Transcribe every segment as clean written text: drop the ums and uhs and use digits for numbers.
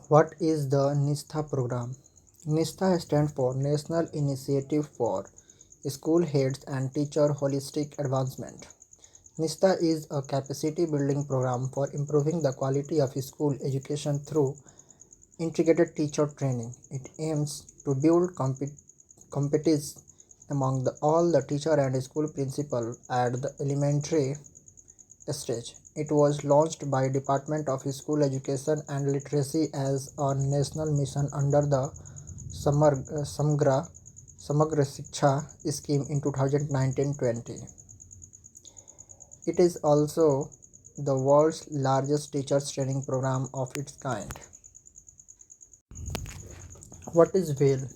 What is the NISTHA program? NISTHA stands for National Initiative for School Heads and Teacher Holistic Advancement. NISTHA is a capacity building program for improving the quality of school education through integrated teacher training. It aims to build competence among all the teacher and school principal at the elementary stage. It was launched by Department of School Education and Literacy as a national mission under the Samagra Shiksha scheme in 2019-20. It is also the world's largest teachers training program of its kind. What is VAIL?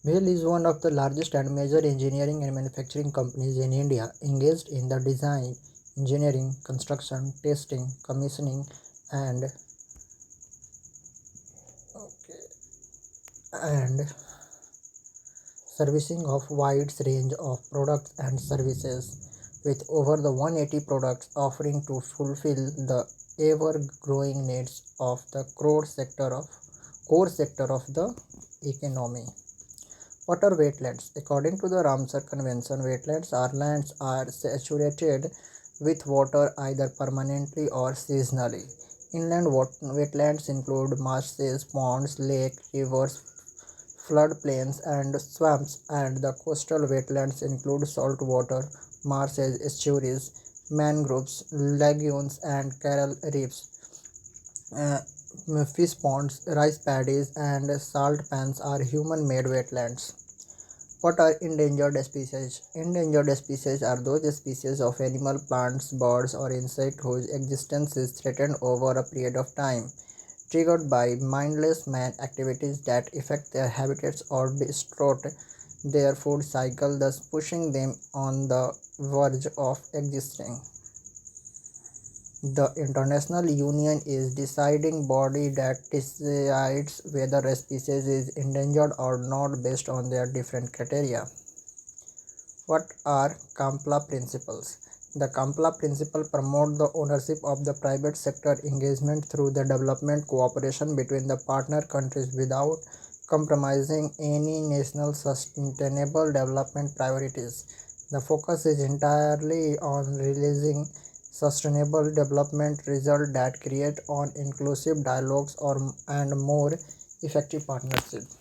VAIL is one of the largest and major engineering and manufacturing companies in India, engaged in the design, engineering, construction, testing, commissioning, and and servicing of wide range of products and services, with over the 180 products offering to fulfill the ever-growing needs of the core sector of the economy. Water wetlands. According to the Ramsar Convention, wetlands are saturated with water either permanently or seasonally. Inland wetlands include marshes, ponds, lakes, rivers, floodplains, and swamps, and the coastal wetlands include saltwater marshes, estuaries, mangroves, lagoons, and coral reefs. Uh, Fish ponds, rice paddies, and salt pans are human-made wetlands. What are endangered species? Endangered species are those species of animal, plants, birds, or insects whose existence is threatened over a period of time, triggered by mindless man activities that affect their habitats or distort their food cycle, thus pushing them on the verge of extinction. The International Union is deciding body that decides whether a species is endangered or not based on their different criteria. What are Kampala principles? The Kampala principle promote the ownership of the private sector engagement through the development cooperation between the partner countries without compromising any national sustainable development priorities. The focus is entirely on releasing sustainable development results that create on inclusive dialogues and more effective partnerships.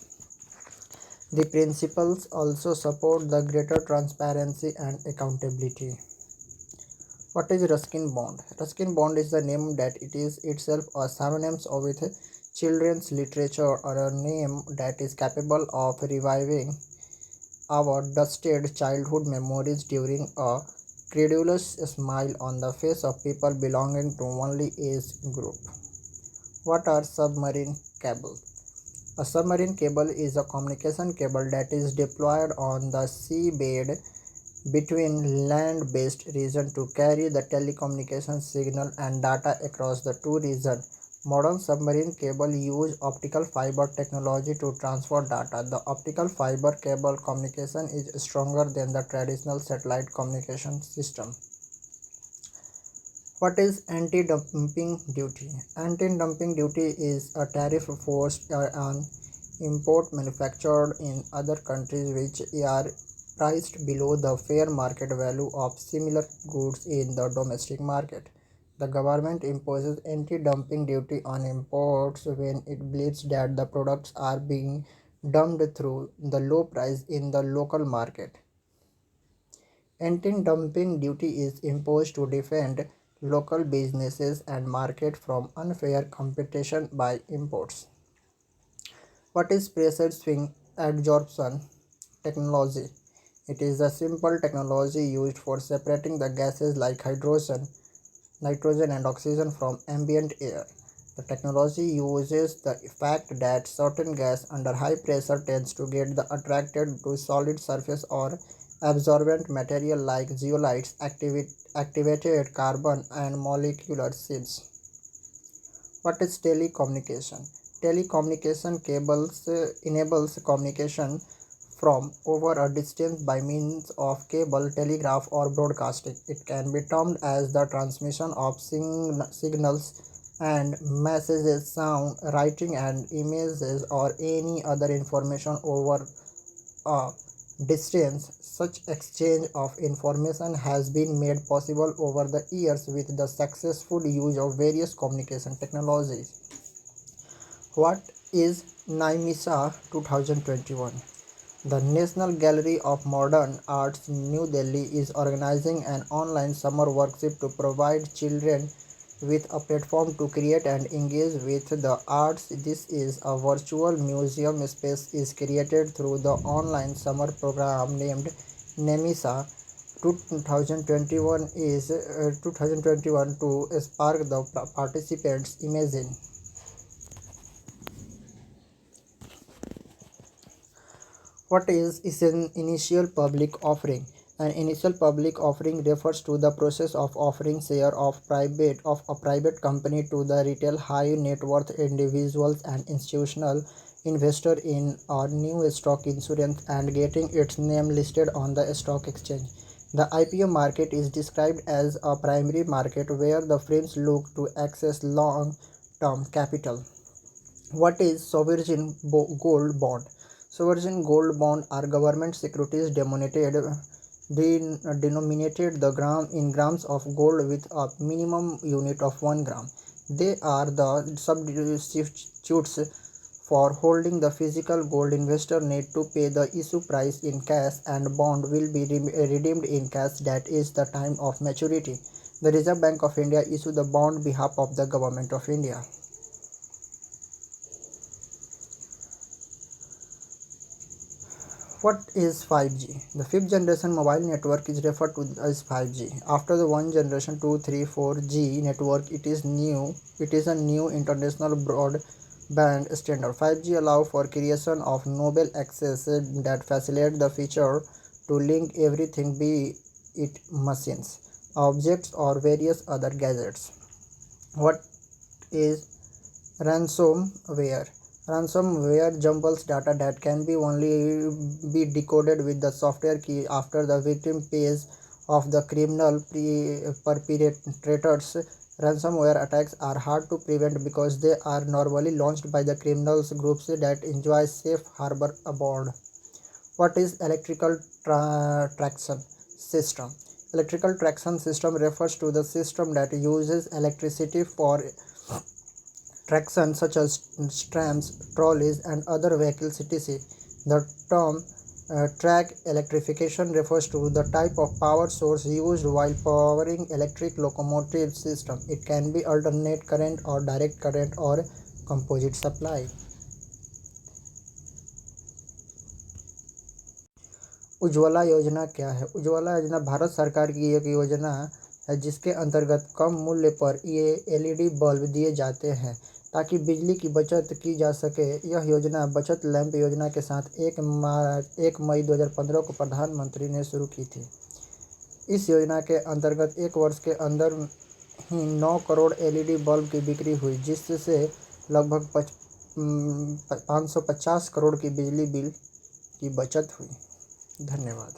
The principles also support the greater transparency and accountability. What is Ruskin Bond? Ruskin Bond is the name that it is itself a synonym with children's literature or a name that is capable of reviving our dusted childhood memories during a credulous smile on the face of people belonging to only age group. What are submarine cables? A submarine cable is a communication cable that is deployed on the seabed between land-based regions to carry the telecommunication signal and data across the two regions. Modern submarine cable use optical fiber technology to transfer data. The optical fiber cable communication is stronger than the traditional satellite communication system. What is anti-dumping duty? Anti-dumping duty is a tariff forced on import manufactured in other countries which are priced below the fair market value of similar goods in the domestic market. The government imposes anti-dumping duty on imports when it believes that the products are being dumped through the low price in the local market. Anti-dumping duty is imposed to defend local businesses and market from unfair competition by imports. What is pressure swing adsorption technology? It is a simple technology used for separating the gases like hydrogen, nitrogen, and oxygen from ambient air. The technology uses the fact that certain gas under high pressure tends to get attracted to solid surface or absorbent material like zeolites, activated carbon, and molecular sieves. What is telecommunication? Telecommunication cables enables communication from over a distance by means of cable, telegraph, or broadcasting. It can be termed as the transmission of signals and messages, sound, writing, and images, or any other information over a distance. Such exchange of information has been made possible over the years with the successful use of various communication technologies. What is NIMISA 2021? The National Gallery of Modern Arts, New Delhi, is organizing an online summer workshop to provide children with a platform to create and engage with the arts. This is a virtual museum space is created through the online summer program named NEMISA 2021 to spark the participants. Imagine. What is an initial public offering? An initial public offering refers to the process of offering share of a private company to the retail high net worth individuals and institutional investor in a new stock insurance and getting its name listed on the stock exchange. The IPO market is described as a primary market where the firms look to access long term capital. What is sovereign gold bond? Sovereign gold bond are government securities denominated the gram in grams of gold with a minimum unit of 1 gram. They are the substitutes for holding the physical gold. Investor need to pay the issue price in cash and bond will be redeemed in cash that is the time of maturity. The Reserve Bank of India issue the bond behalf of the Government of India. What is 5G? The fifth generation mobile network is referred to as 5G. After the one generation 2, 3, 4G network, it is new. It is a new international broadband standard. 5G allow for creation of mobile access that facilitate the feature to link everything, be it machines, objects, or various other gadgets. What is ransomware? Ransomware jumbles data that can be only be decoded with the software key after the victim pays of the criminal perpetrators. Ransomware attacks are hard to prevent because they are normally launched by the criminals groups that enjoy safe harbor aboard. What is electrical traction system? Electrical traction system refers to the system that uses electricity for traction such as trams, trolleys, and other vehicles etc. The term track electrification refers to the type of power source used while powering electric locomotive system. It can be alternate current or direct current or composite supply. Ujjwala योजना क्या है? उज्ज्वला योजना भारत सरकार की एक योजना है जिसके अंतर्गत कम मूल्य पर ये एलईडी बल्ब दिए जाते हैं ताकि बिजली की बचत की जा सके। यह योजना बचत लैंप योजना के साथ 1 मई 2015 को प्रधानमंत्री ने शुरू की थी। इस योजना के अंतर्गत एक वर्ष के अंदर ही 9 करोड़ एलईडी बल्ब की बिक्री हुई जिससे लगभग 550 करोड़ की बिजली बिल की बचत हुई। धन्यवाद।